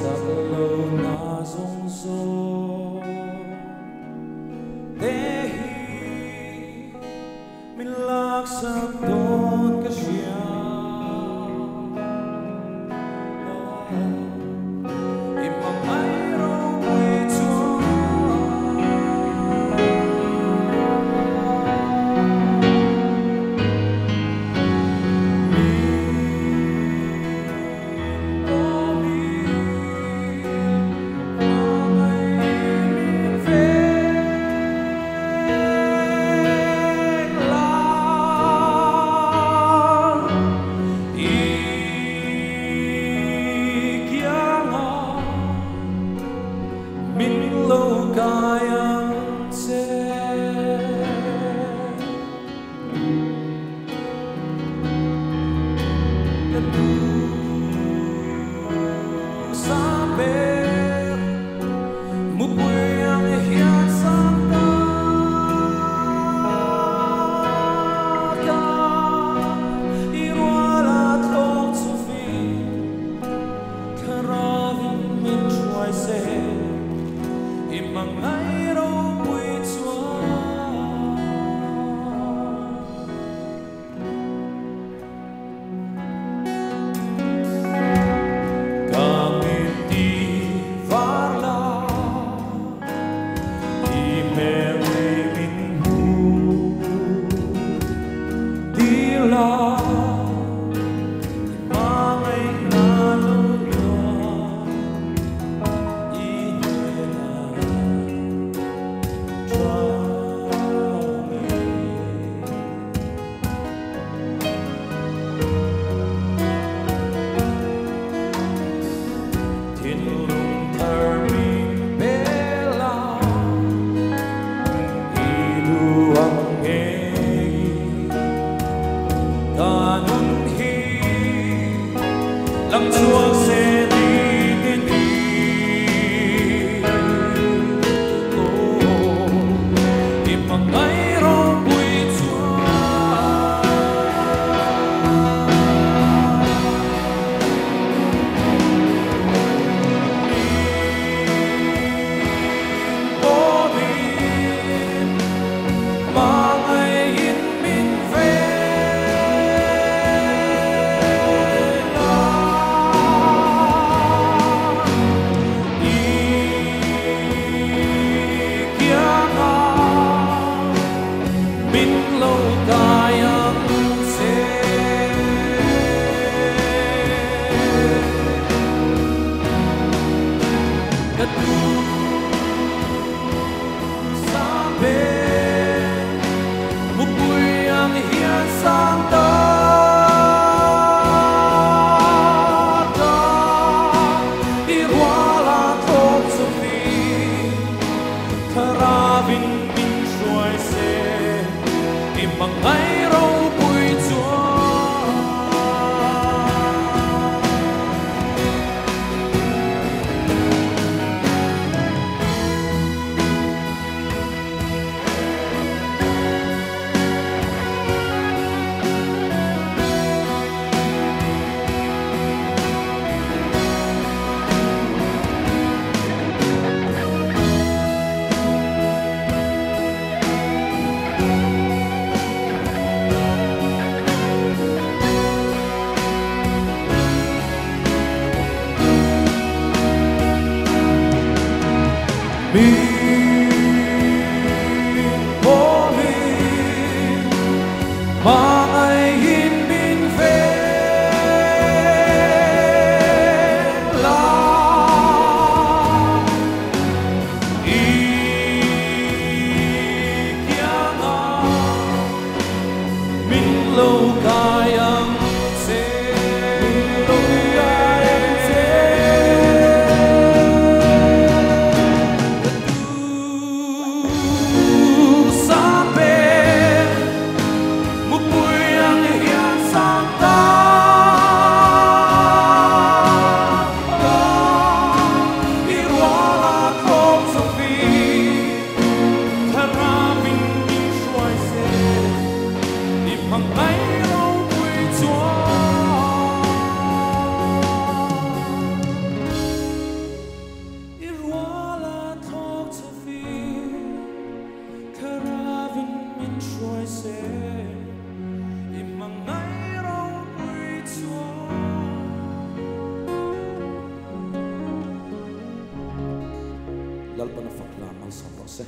sắc lâu na rung rô để hi mình lạc sắc tôn cái xia im bằng ai đâu quay chúa mình lâu cài ăn xe saber mu puang hian santa ka irwala thok su fi karavin min chuai se imang ai đâu quỳ chúa kami di varla di mere minhu di la mangai na lo lăng chuông sẽ đi đến đi tìm bằng ngày rồi quỳ chúa bố mình mà ngày yên mình về mình lâu cài ăn xe cất xa bên một buổi ăn hiền sang ta đi qua là thôn Sophie Karavin min xuôi xe bằng ai đâu quỳ chúa bố mình mà ngày hin min về là ý kia ngà mình lâu cài ăn xe kalpana fakla mang samro se